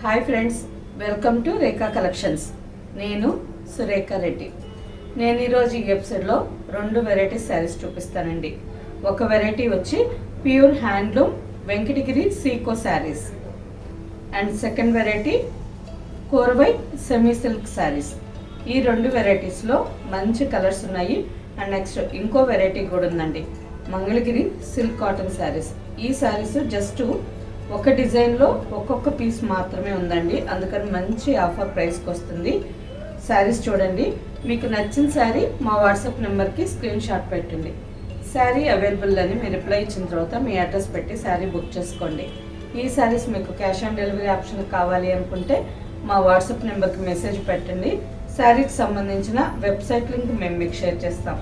Hi friends, welcome to Rekha collections. నేను సురేఖ రెడ్డి. నేను ఈరోజు ఈ ఎపిసోడ్లో 2 వెరైటీస్ శారీస్ చూపిస్తానండి. ఒక వెరైటీ వచ్చి pure handloom Venkatagiri sico saris and second variety Korvai semi silk saris. ఈ 2 వెరైటీస్లో మంచి కలర్స్ ఉన్నాయి. అండ్ నెక్స్ట్ ఇంకో వెరైటీ కూడా ఉందండి, మంగళగిరి సిల్క్ కాటన్ శారీస్. ఈ శారీస్ జస్ట్ ఒక డిజైన్లో ఒక్కొక్క పీస్ మాత్రమే ఉందండి, అందుకని మంచి ఆఫర్ ప్రైస్కి వస్తుంది. శారీస్ చూడండి, మీకు నచ్చిన శారీ మా వాట్సాప్ నెంబర్కి స్క్రీన్ షాట్ పెట్టండి. శారీ అవైలబుల్ అని మీరు రిప్లై ఇచ్చిన తర్వాత మీ అడ్రస్ పెట్టి శారీ బుక్ చేసుకోండి. ఈ శారీస్ మీకు క్యాష్ ఆన్ డెలివరీ ఆప్షన్ కావాలి అనుకుంటే మా వాట్సాప్ నెంబర్కి మెసేజ్ పెట్టండి. శారీకి సంబంధించిన వెబ్సైట్ లింక్ మేము మీకు షేర్ చేస్తాం.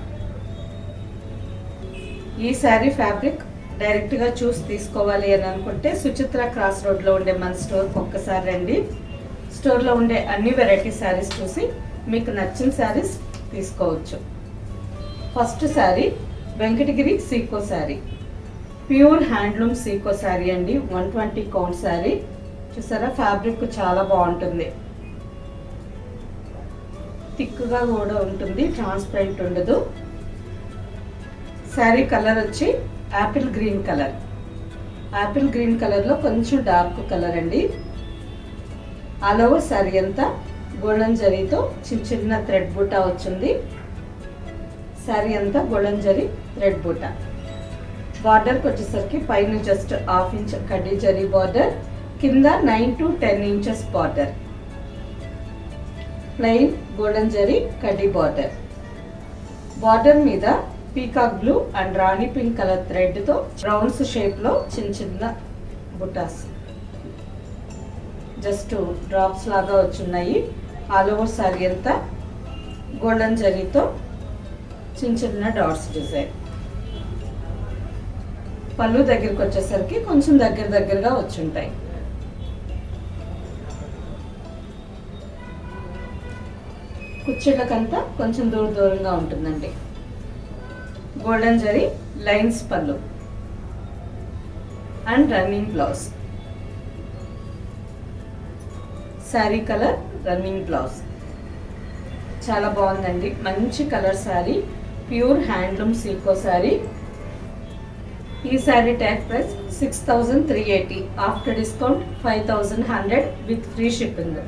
ఈ శారీ ఫ్యాబ్రిక్ డైరెక్ట్గా చూసి తీసుకోవాలి అని అనుకుంటే సుచిత్ర క్రాస్ రోడ్లో ఉండే మన స్టోర్కి ఒక్కసారి రండి. స్టోర్లో ఉండే అన్ని వెరైటీ శారీస్ చూసి మీకు నచ్చిన శారీస్ తీసుకోవచ్చు. First sari Venkatagiri sico sari, pure handloom sico sari అండి. 120 కౌంట్ శారీ. చూసారా, ఫ్యాబ్రిక్ చాలా బాగుంటుంది, థిక్గా కూడా ఉంటుంది, ట్రాన్స్పరెంట్ ఉండదు. శారీ కలర్ వచ్చి Apple green colour. Apple green కలర్లో కొంచెం డార్క్ కలర్ అండి. ఆల్ ఓవర్ శారీ అంతా గోల్డెన్ జరీతో చిన్న చిన్న థ్రెడ్ బూటా వచ్చింది. శారీ అంతా గోల్డెన్ జరీ థ్రెడ్ బూటా. బార్డర్కి వచ్చేసరికి పైన జస్ట్ 1/2 ఇంచ్ కడ్డీ జరీ బార్డర్, కింద 9 to 10 inches border. Plain golden zari కడ్డీ బార్డర్. బార్డర్ మీద peacock blue and rani pink colour థ్రెడ్తో రౌండ్స్ షేప్లో చిన్న చిన్న బుటాస్ జస్ట్ డ్రాప్స్ లాగా వచ్చున్నాయి. ఆల్ ఓవర్ శారీ అంతా గోల్డెన్ జరీతో చిన్న చిన్న డాట్స్ డిజైన్. పళ్ళు దగ్గరికి వచ్చేసరికి కొంచెం దగ్గరగా వచ్చుంటాయి. కుచ్చిళ్ళకంతా కొంచెం దూరంగా ఉంటుందండి. గోల్డెన్ జరీ లైన్స్ పళ్ళు and running blouse. Sari colour running blouse చాలా బాగుందండి, మంచి colour sari. Pure handloom sico sari. ఈ sari tag price 6380, after discount 5100 with free shipping.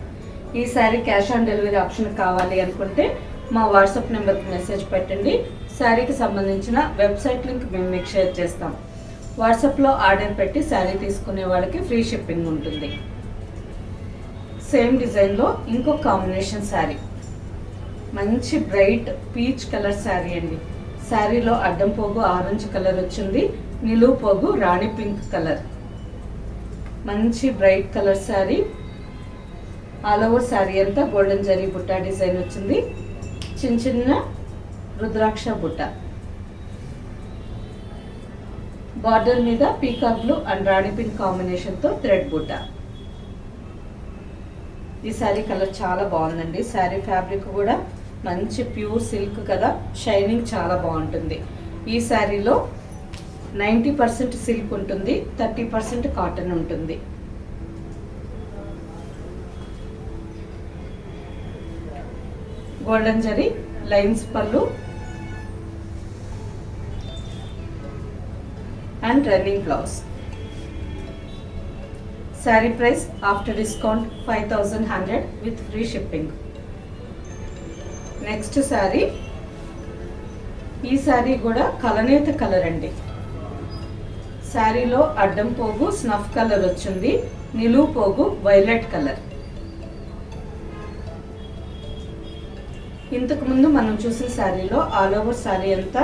ఈ sari cash on delivery option కావాలి అనుకుంటే మా వాట్సాప్ నెంబర్కి మెసేజ్ పెట్టండి. శారీకి సంబంధించిన వెబ్సైట్ లింక్ మేము మీకు షేర్ చేస్తాం. వాట్సాప్లో ఆర్డర్ పెట్టి శారీ తీసుకునే వాళ్ళకి ఫ్రీ షిప్పింగ్ ఉంటుంది. సేమ్ డిజైన్లో ఇంకో కాంబినేషన్ శారీ, మంచి బ్రైట్ పీచ్ కలర్ శారీ అండి. శారీలో అడ్డం పోగు ఆరెంజ్ కలర్ వచ్చింది, నిలువు పోగు రాణి పింక్ కలర్. మంచి bright colour sari. All over sari అంతా గోల్డెన్ జరీ బుట్టా డిజైన్ వచ్చింది, చిన్న చిన్న రుద్రాక్ష బుట్ట. బార్డర్ మీద peacock blue and rani pink కాంబినేషన్తో థ్రెడ్ బుట్ట. ఈ శారీ కలర్ చాలా బాగుందండి. శారీ ఫ్యాబ్రిక్ కూడా మంచి ప్యూర్ సిల్క్ కదా, షైనింగ్ చాలా బాగుంటుంది. ఈ శారీలో 90% సిల్క్ ఉంటుంది, 30% కాటన్ ఉంటుంది. గోల్డెన్ జరీ లైన్స్ పళ్ళు and running blouse. Sari price after discount 5100 with free shipping. Next sari, ఈ శారీ కూడా కలనేత కలర్ అండి. శారీలో అడ్డం పోగు స్నఫ్ కలర్ వచ్చింది, నిలువు పోగు వైలెట్ కలర్. ఇంతకు ముందు మనం చూసిన శారీలో ఆల్ ఓవర్ శారీ అంతా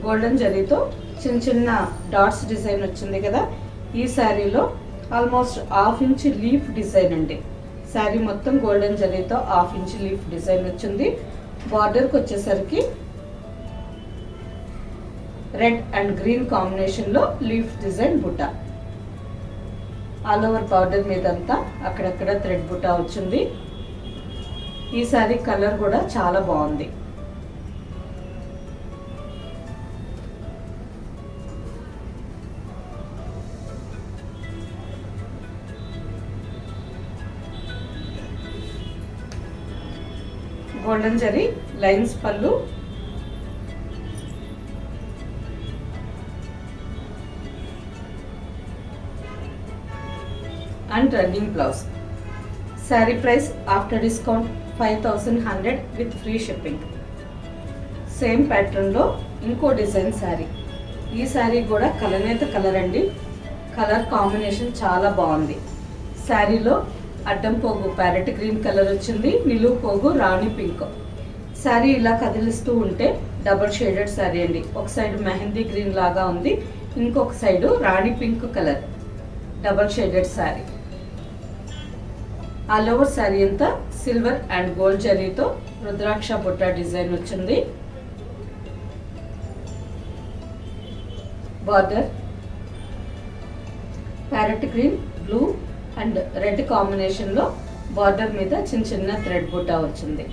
గోల్డెన్ జరీతో చిన్న చిన్న డాట్స్ డిజైన్ వచ్చింది కదా. ఈ శారీలో ఆల్మోస్ట్ 1/2 ఇంచ్ లీఫ్ డిజైన్ అండి. శారీ మొత్తం గోల్డెన్ జరీతో 1/2 ఇంచ్ లీఫ్ డిజైన్ వచ్చింది. బార్డర్కి వచ్చేసరికి రెడ్ అండ్ గ్రీన్ కాంబినేషన్లో లీఫ్ డిజైన్ బుట్ట. ఆల్ ఓవర్ బార్డర్ మీద అంతా అక్కడక్కడ థ్రెడ్ బుట్ట వచ్చింది. ఈ శారీ కలర్ కూడా చాలా బాగుంది. గోల్డెన్ జరీ లైన్స్ పళ్ళు, and running blouse. Sari price after discount 5100 with free shipping. Same ప్యాటర్న్లో ఇంకో డిజైన్ శారీ. ఈ శారీ కూడా కలనేత కలర్ అండి. కలర్ కాంబినేషన్ చాలా బాగుంది. శారీలో అడ్డం పోగు ప్యారెట్ గ్రీన్ కలర్ వచ్చింది, నిలువు పోగు రాణి పింక్. శారీ ఇలా కదిలిస్తూ ఉంటే డబల్ షేడెడ్ శారీ అండి. ఒక సైడ్ మెహందీ గ్రీన్ లాగా ఉంది, ఇంకొక side rani pink colour. Double shaded sari. All over sari అంతా సిల్వర్ అండ్ గోల్డ్ జరీతో రుద్రాక్ష బుట్ట డిజైన్ వచ్చింది. Border parrot green, blue and red కాంబినేషన్లో బార్డర్ మీద చిన్న చిన్న థ్రెడ్ బుట్ట వచ్చింది.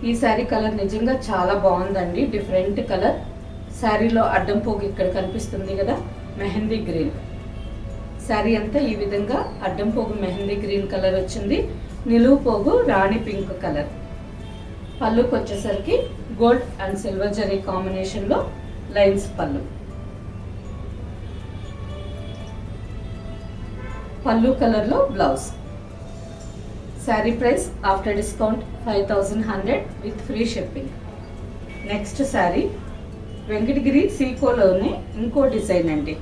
ఈ శారీ కలర్ నిజంగా చాలా బాగుందండి, డిఫరెంట్ కలర్. శారీలో అడ్డం పోగు ఇక్కడ కనిపిస్తుంది కదా, మెహందీ గ్రీన్. శారీ అంతా ఈ విధంగా అడ్డం పోగు మెహందీ గ్రీన్ కలర్ వచ్చింది, నిలువు పోగు రాణి పింక్ కలర్. పళ్ళుకి వచ్చేసరికి గోల్డ్ అండ్ సిల్వర్ జరీ కాంబినేషన్లో లైన్స్ పళ్ళు. పళ్ళు కలర్లో blouse. Sari price after discount 5100 with free shipping. Next sari Venkatagiri సీకోలోనే ఇంకో డిజైన్ అండి.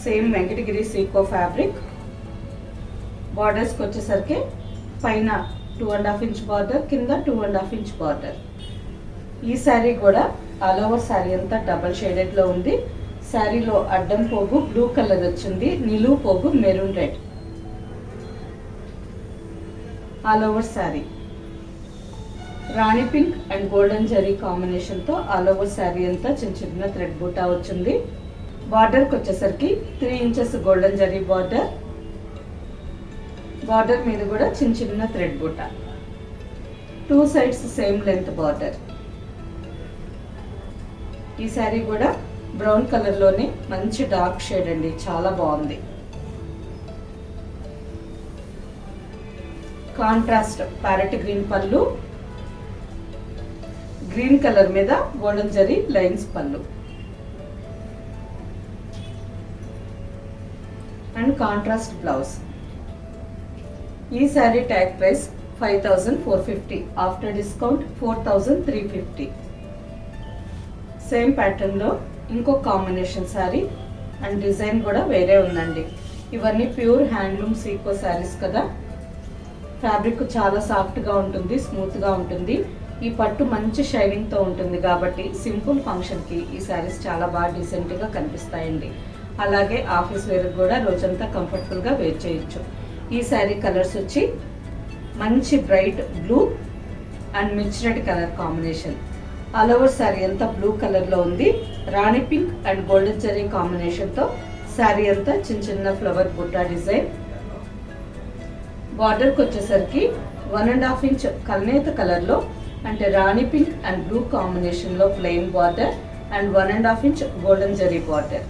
Same Venkatagiri sico fabric. బార్డర్స్కి వచ్చేసరికి పైన 2.5 ఇంచ్ బార్డర్, కింద 2.5 ఇంచ్ బార్డర్. ఈ శారీ కూడా ఆల్ ఓవర్ శారీ అంతా డబల్ షేడెడ్లో ఉంది. శారీలో అడ్డం పోగు బ్లూ కలర్ వచ్చింది, నిలువు పోగు maroon red. All over sari rani pink and golden zari కాంబినేషన్తో ఆల్ ఓవర్ శారీ అంతా చిన్న చిన్న థ్రెడ్ బూటా వచ్చింది. బార్డర్కి వచ్చేసరికి 3 inches golden zari border. Border మీద కూడా చిన్న చిన్న థ్రెడ్ బూటా. 2 సైడ్స్ సేమ్ లెంత్ బార్డర్. ఈ శారీ కూడా బ్రౌన్ కలర్లోనే మంచి డార్క్ షేడ్ అండి, చాలా బాగుంది. కాంట్రాస్ట్ ప్యారెట్ గ్రీన్ పళ్ళు, గ్రీన్ కలర్ మీద గోల్డెన్ జరీ లైన్స్ పళ్ళు అండ్ కాంట్రాస్ట్ బ్లౌజ్. ఈ sari tag price 5450, after discount 4350. Same ప్యాటర్న్లో ఇంకో కాంబినేషన్ శారీ అండ్ డిజైన్ కూడా వేరే ఉందండి. ఇవన్నీ ప్యూర్ హ్యాండ్లూమ్ సీకో శారీస్ కదా. ఫ్యాబ్రిక్ చాలా సాఫ్ట్గా ఉంటుంది, స్మూత్గా ఉంటుంది. ఈ పట్టు మంచి షైనింగ్తో ఉంటుంది కాబట్టి సింపుల్ ఫంక్షన్కి ఈ శారీస్ చాలా బాగా డీసెంట్గా కనిపిస్తాయండి. అలాగే ఆఫీస్ వేర్ కూడా రోజంతా కంఫర్టబుల్గా వేర్ చేయొచ్చు. ఈ శారీ కలర్స్ వచ్చి మంచి bright blue and mirch red colour combination. All over sari అంతా బ్లూ కలర్లో ఉంది. రాణి పింక్ అండ్ గోల్డెన్ జరీ కాంబినేషన్తో శారీ అంతా చిన్న చిన్న ఫ్లవర్ బుట్టా డిజైన్. బార్డర్కి వచ్చేసరికి 1.5 ఇంచ్ కల్నేత కలర్లో అంటే రాణి పింక్ అండ్ బ్లూ కాంబినేషన్లో plain border and 1.5 inch golden zari border.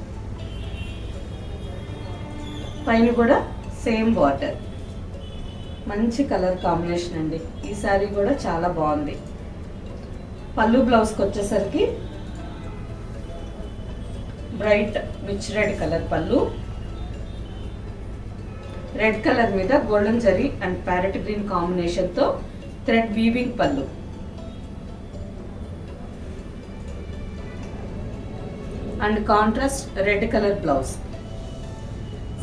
పైన కూడా సేమ్ బార్డర్. మంచి కలర్ కాంబినేషన్ అండి. ఈ శారీ కూడా చాలా బాగుంది. పళ్ళు బ్లౌజ్కి వచ్చేసరికి బ్రైట్ మిర్చ్ రెడ్ కలర్ పళ్ళు, రెడ్ కలర్ మీద golden zari and parrot green కాంబినేషన్తో థ్రెడ్ వీవింగ్ పళ్ళు and contrast red colour blouse.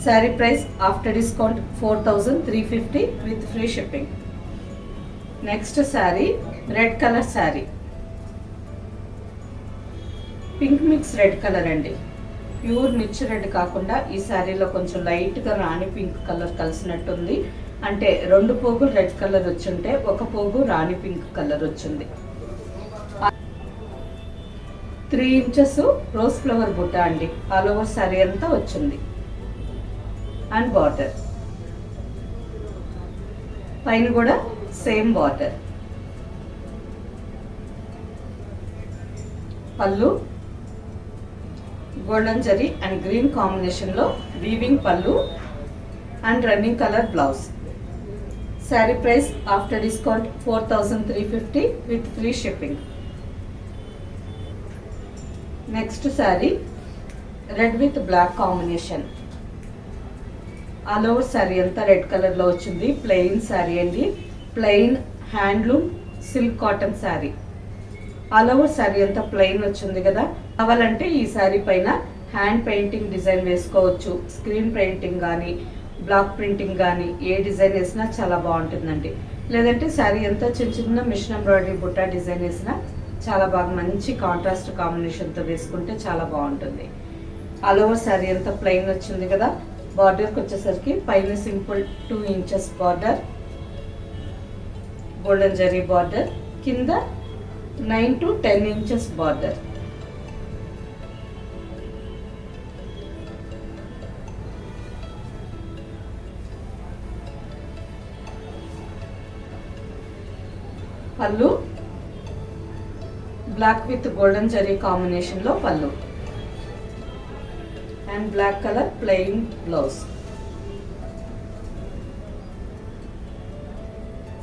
Sari price after discount 4350 with free shipping. Next sari red colour sari. Pink mix red colour అండి. ప్యూర్ మిర్చి రెడ్ కాకుండా ఈ శారీలో కొంచెం లైట్గా రాణి పింక్ కలర్ కలిసినట్టుంది. అంటే 2 పోగులు రెడ్ కలర్ వచ్చుంటే 1 పోగు రాణి పింక్ కలర్ వచ్చింది. 3 ఇంచెస్ రోజ్ ఫ్లవర్ బుట్ట అండి. ఆల్ ఓవర్ శారీ అంతా వచ్చింది అండ్ బార్డర్. పైన కూడా సేమ్ బార్డర్. పళ్ళు గోల్డెన్ జరీ అండ్ గ్రీన్ కాంబినేషన్లో వీవింగ్ పళ్ళు and running colour blouse. Sari price after discount 4350 with free shipping. Next sari red with black combination. All over sari అంతా రెడ్ కలర్లో వచ్చింది. ప్లెయిన్ శారీ అండి, plain handloom silk cotton sari. All over sari అంతా plain వచ్చింది కదా. కావాలంటే ఈ శారీ పైన హ్యాండ్ పెయింటింగ్ డిజైన్ వేసుకోవచ్చు. స్క్రీన్ పెయింటింగ్ కానీ బ్లాక్ ప్రింటింగ్ కానీ ఏ డిజైన్ వేసినా చాలా బాగుంటుందండి. లేదంటే శారీ అంతా చిన్న చిన్న మిషన్ ఎంబ్రాయిడరీ బుట్టా డిజైన్ వేసినా చాలా బాగా మంచి కాంట్రాస్ట్ కాంబినేషన్తో వేసుకుంటే చాలా బాగుంటుంది. ఆల్ ఓవర్ శారీ అంతా ప్లెయిన్ వచ్చింది కదా. బార్డర్కి వచ్చేసరికి పైన simple 2 inches border, golden zari border, కింద 9 to 10 ఇంచెస్ బార్డర్. పళ్ళు బ్లాక్ విత్ గోల్డెన్ జరీ కాంబినేషన్లో పళ్ళు and black colour plain blouse.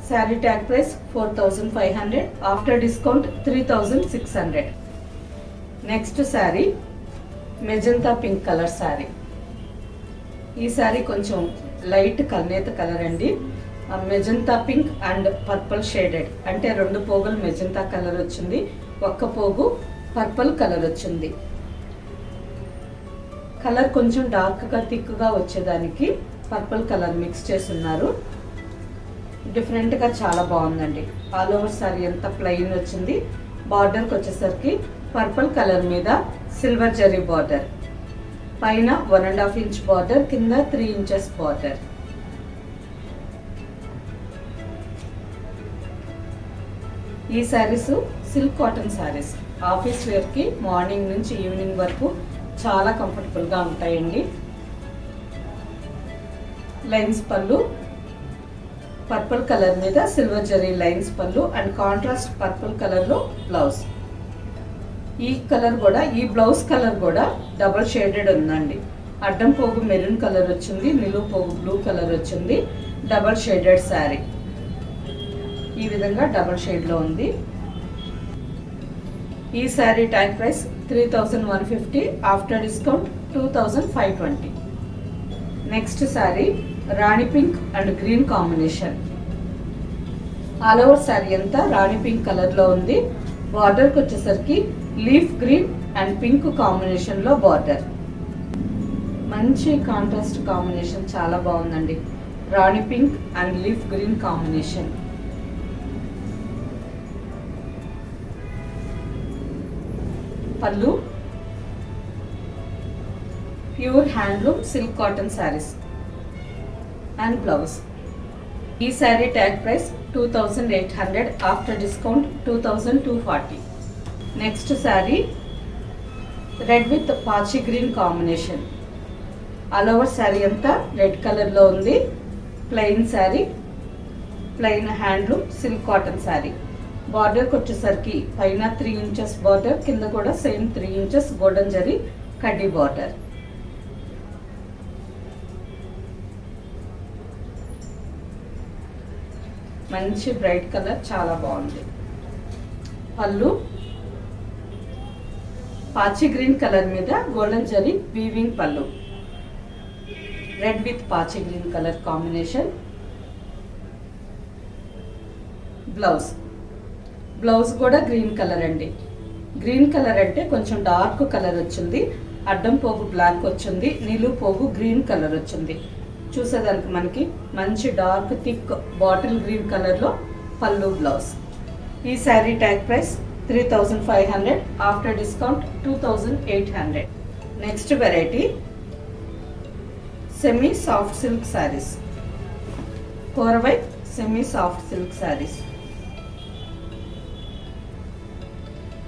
Sari tag price 4500, after discount 3600. Next sari magenta pink colour sari. ఈ శారీ కొంచెం లైట్ కల్నేత కలర్ అండి. Magenta pink and purple shaded, అంటే 2 పోగులు మెజంతా కలర్ వచ్చింది, ఒక్క పోగు పర్పుల్ కలర్ వచ్చింది. కలర్ కొంచెం డార్క్గా థిక్గా వచ్చేదానికి పర్పుల్ కలర్ మిక్స్ చేస్తున్నారు. డిఫరెంట్గా చాలా బాగుందండి. ఆల్ ఓవర్ సారీ అంతా ప్లెయిన్ వచ్చింది. బార్డర్కి వచ్చేసరికి పర్పుల్ కలర్ మీద సిల్వర్ జరీ బార్డర్, పైన 1.5 ఇంచ్ బార్డర్, కింద 3 ఇంచెస్ బార్డర్. ఈ saris silk cotton saris. Office వేర్కి మార్నింగ్ నుంచి ఈవినింగ్ వరకు చాలా కంఫర్టబుల్గా ఉంటాయండి. లైన్స్ పళ్ళు, పర్పుల్ కలర్ మీద సిల్వర్ జరీ లైన్స్ పళ్ళు అండ్ కాంట్రాస్ట్ పర్పుల్ కలర్లో బ్లౌజ్. ఈ కలర్ కూడా, ఈ బ్లౌజ్ కలర్ కూడా డబల్ షేడెడ్ ఉందండి. అడ్డం పోగు మెరూన్ కలర్ వచ్చింది, నిలువు పోగు బ్లూ కలర్ వచ్చింది. డబల్ షేడెడ్ శారీ ఈ విధంగా డబల్ షేడ్లో ఉంది. ఈ sari tag price 3150, after discount 2520. Next sari rani pink and green combination. All over sari అంతా రాణి పింక్ కలర్లో ఉంది. బార్డర్కి వచ్చేసరికి లీఫ్ గ్రీన్ అండ్ పింక్ కాంబినేషన్లో బార్డర్. మంచి కాంట్రాస్ట్ కాంబినేషన్, చాలా బాగుందండి. Rani pink and leaf green combination. పళ్ళు pure handloom silk cotton saris and blouse. ఈ sari tag price 2800, after discount 2240. Next sari red with పాచి green combination. All over sari అంతా రెడ్ కలర్లో ఉంది. Plain sari, plain handloom silk cotton sari. బార్డర్కి వచ్చేసరికి పైన 3 ఇంచెస్ బార్డర్, కింద కూడా సేమ్ 3 ఇంచెస్ గోల్డెన్ జరీ కడ్డీ బార్డర్. మంచి బ్రైట్ కలర్, చాలా బాగుంది. పళ్ళు పాచి గ్రీన్ కలర్ మీద గోల్డెన్ జరీ వీవింగ్ పళ్ళు. రెడ్ విత్ పాచి green colour combination. Blouse, blouse కూడా గ్రీన్ కలర్ అండి. గ్రీన్ కలర్ అంటే కొంచెం డార్క్ కలర్ వచ్చింది. అడ్డం పోగు బ్లాక్ వచ్చింది, నిలువు పోగు గ్రీన్ కలర్ వచ్చింది. చూసేదానికి మనకి మంచి డార్క్ థిక్ బాటిల్ గ్రీన్ కలర్లో పళ్ళు బ్లౌజ్. ఈ sari tag price 3500, after discount 2800. Next variety semi soft silk saris. 4 white semi soft silk saris.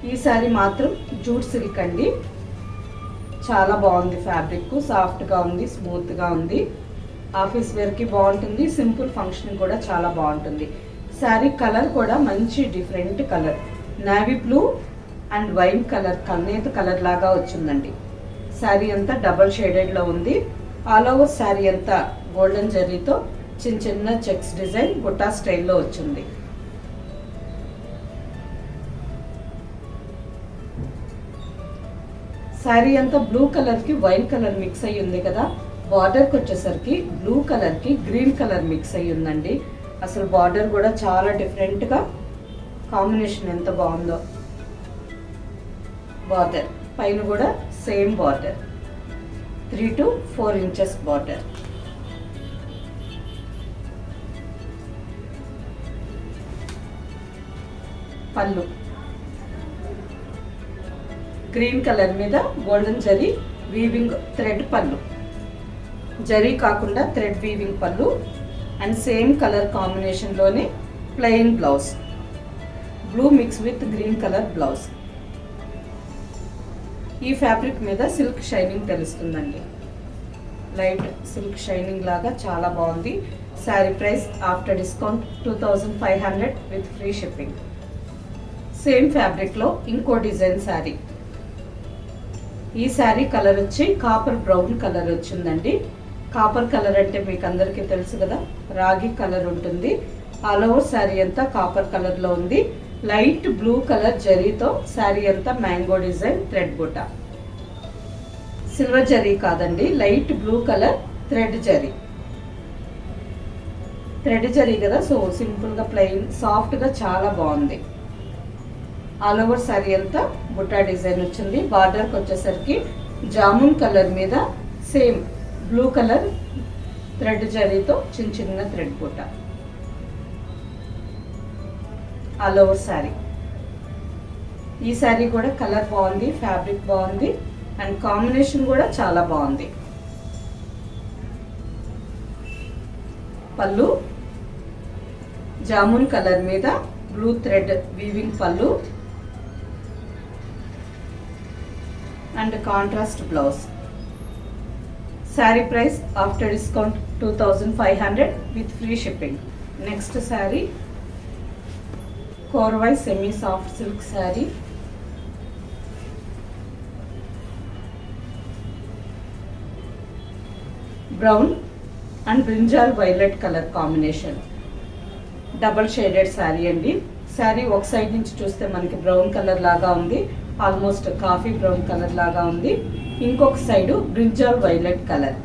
ఈ శారీ మాత్రం జూట్ సిల్క్ అండి. చాలా బాగుంది. ఫ్యాబ్రిక్ సాఫ్ట్గా ఉంది, స్మూత్గా ఉంది. ఆఫీస్ వేర్కి బాగుంటుంది, సింపుల్ ఫంక్షన్ కూడా చాలా బాగుంటుంది. శారీ కలర్ కూడా మంచి different colour, navy blue and wine colour, కల్నేత కలర్ లాగా వచ్చిందండి. శారీ అంతా డబల్ షేడెడ్లో ఉంది. ఆల్ ఓవర్ శారీ అంతా గోల్డెన్ జరీతో చిన్న చిన్న చెక్స్ డిజైన్ బుట్టా స్టైల్లో వచ్చింది. శారీ అంతా బ్లూ కలర్కి వైన్ కలర్ మిక్స్ అయ్యి ఉంది కదా. బార్డర్కి వచ్చేసరికి బ్లూ కలర్కి గ్రీన్ కలర్ మిక్స్ అయ్యి ఉందండి. అసలు బార్డర్ కూడా చాలా డిఫరెంట్గా కాంబినేషన్ ఎంత బాగుందో. బార్డర్ పైన కూడా same border, 3 to 4 inches border. పళ్ళు గ్రీన్ కలర్ మీద గోల్డెన్ జరీ వీవింగ్ థ్రెడ్ పళ్ళు, జరీ కాకుండా థ్రెడ్ వీవింగ్ పళ్ళు అండ్ సేమ్ కలర్ కాంబినేషన్లోనే plain blouse, blue mix with green colour blouse. ఈ ఫ్యాబ్రిక్ మీద సిల్క్ షైనింగ్ తెలుస్తుందండి, లైట్ సిల్క్ షైనింగ్ లాగా చాలా బాగుంది. Sari price after discount 2500 with free shipping. Same ఫ్యాబ్రిక్లో ఇంకో డిజైన్ శారీ. ఈ శారీ కలర్ వచ్చి కాపర్ బ్రౌన్ కలర్ వచ్చిందండి. కాపర్ కలర్ అంటే మీకు అందరికీ తెలుసు కదా, రాగి కలర్ ఉంటుంది. ఆల్ ఓవర్ శారీ అంతా కాపర్ కలర్లో ఉంది. లైట్ బ్లూ కలర్ జరీతో శారీ అంతా మ్యాంగో డిజైన్ థ్రెడ్ బుట్ట. సిల్వర్ జరీ కాదండి, light blue colour thread zari. Thread zari కదా, సో సింపుల్గా ప్లెయిన్ సాఫ్ట్గా చాలా బాగుంది. ఆల్ ఓవర్ శారీ అంతా బుట్టా డిజైన్ వచ్చింది. బార్డర్కి వచ్చేసరికి జామున్ కలర్ మీద సేమ్ బ్లూ కలర్ థ్రెడ్ జరీతో చిన్న చిన్న థ్రెడ్ బుట్ట. All over sari. ఈ శారీ కూడా కలర్ బాగుంది, ఫ్యాబ్రిక్ బాగుంది అండ్ కాంబినేషన్ కూడా చాలా బాగుంది. పళ్ళు జామున్ కలర్ మీద బ్లూ థ్రెడ్ వీవింగ్ పళ్ళు and contrast blouse. Sari price after discount 2500 with free shipping. Next sari Korvai semi soft silk sari. Brown and brinjal violet colour combination, double shaded sari అండి. శారీ ఒక సైడ్ నుంచి చూస్తే మనకి బ్రౌన్ కలర్ లాగా ఉంది, ఆల్మోస్ట్ కాఫీ బ్రౌన్ కలర్ లాగా ఉంది. ఇంకొక side brinjal violet colour.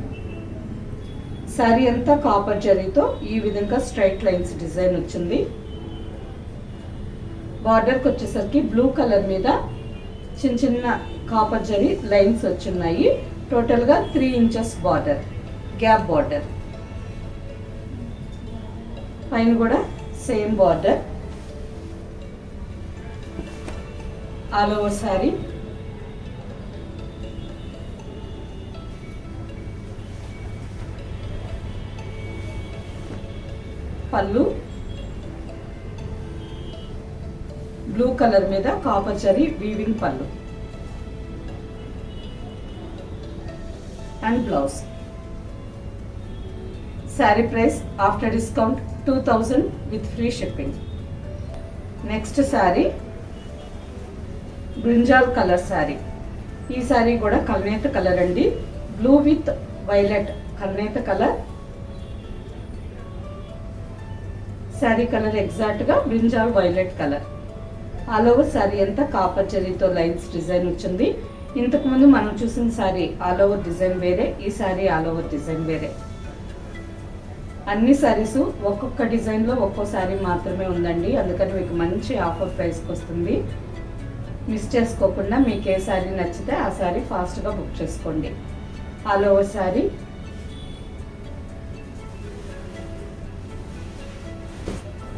Sari అంతా కాపర్ జరీతో ఈ విధంగా స్ట్రైట్ లైన్స్ డిజైన్ వచ్చింది. బార్డర్కి వచ్చేసరికి బ్లూ కలర్ మీద చిన్న చిన్న కాపర్ జరీ లైన్స్ వచ్చున్నాయి. టోటల్గా 3 inches బార్డర్, గ్యాప్ బార్డర్. పైన కూడా same border. All over sari. పళ్ళు బ్లూ కలర్ మీద కాపర్ జరీ వీవింగ్ పళ్ళు and blouse. Sari price after discount 2000 with free shipping. Next sari brinjal colour sari. ఈ శారీ కూడా కల్నేత కలర్ అండి, బ్లూ విత్ వైలెట్ కల్నేత కలర్. శారీ కలర్ ఎగ్జాక్ట్గా brinjal violet colour. All over sari అంతా కాపర్ జరీతో లైన్స్ డిజైన్ వచ్చింది. ఇంతకుముందు మనం చూసిన శారీ ఆల్ ఓవర్ డిజైన్ వేరే, ఈ శారీ ఆల్ ఓవర్ డిజైన్ వేరే. అన్ని శారీస్ ఒక్కొక్క డిజైన్లో ఒక్కో శారీ మాత్రమే ఉందండి, అందుకని మీకు మంచి ఆఫర్ ప్రైస్కి వస్తుంది. మిస్ చేసుకోకుండా మీకు ఏ శారీ నచ్చితే ఆ శారీ ఫాస్ట్గా బుక్ చేసుకోండి. All over sari.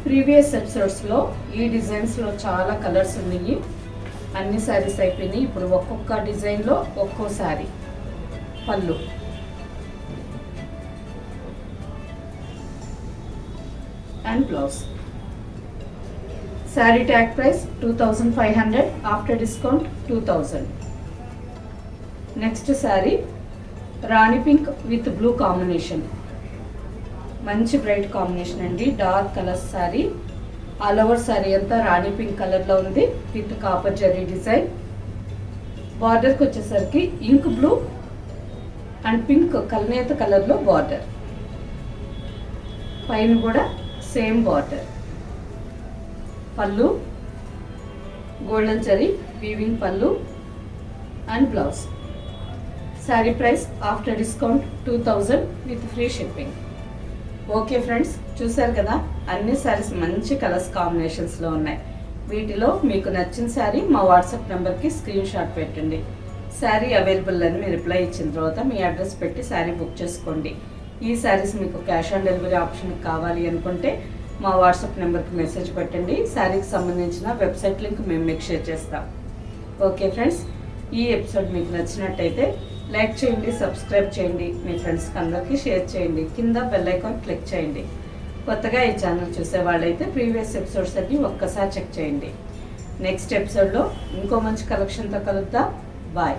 ప్రీవియస్ ఎపిసోడ్స్లో ఈ డిజైన్స్లో చాలా కలర్స్ ఉన్నాయి, అన్ని శారీస్ అయిపోయినాయి. ఇప్పుడు ఒక్కొక్క డిజైన్లో ఒక్కో శారీ. పళ్ళు and blouse. Sari tag price 2500, after discount 2000. Next sari rani pink with blue combination, మంచి బ్రైట్ కాంబినేషన్ అండి, dark colour sari. All over sari అంతా రాణి పింక్ కలర్లో ఉంది విత్ కాపర్ జరీ డిజైన్. బార్డర్కి వచ్చేసరికి ఇంక్ బ్లూ అండ్ పింక్ కల్నేత కలర్లో బార్డర్. పైన కూడా సేమ్ బార్డర్. పళ్ళు గోల్డెన్ జరీ వీవింగ్ పళ్ళు and blouse. Sari price after discount 2000 with free shipping. Okay friends, చూసారు కదా, అన్ని శారీస్ మంచి కలర్స్ కాంబినేషన్స్లో ఉన్నాయి. వీటిలో మీకు నచ్చిన శారీ మా వాట్సాప్ నెంబర్కి స్క్రీన్ షాట్ పెట్టండి. శారీ అవైలబుల్ అని మీరు రిప్లై ఇచ్చిన తర్వాత మీ అడ్రస్ పెట్టి శారీ బుక్ చేసుకోండి. ఈ శారీస్ మీకు క్యాష్ ఆన్ డెలివరీ ఆప్షన్ కావాలి అనుకుంటే మా వాట్సాప్ నెంబర్కి మెసేజ్ పెట్టండి. శారీకి సంబంధించిన వెబ్సైట్ లింక్ మేము మీకు షేర్ చేస్తాం. ఓకే ఫ్రెండ్స్, ఈ ఎపిసోడ్ మీకు నచ్చినట్టయితే లైక్ చేయండి, సబ్స్క్రైబ్ చేయండి, మీ ఫ్రెండ్స్కి అందరికీ షేర్ చేయండి, కింద బెల్ ఐకాన్ క్లిక్ చేయండి. కొత్తగా ఈ ఛానల్ చూసే వాళ్ళైతే ప్రీవియస్ ఎపిసోడ్స్ అన్ని ఒక్కసారి చెక్ చేయండి. నెక్స్ట్ ఎపిసోడ్లో ఇంకో మంచి కలెక్షన్తో కలుద్దాం. బాయ్.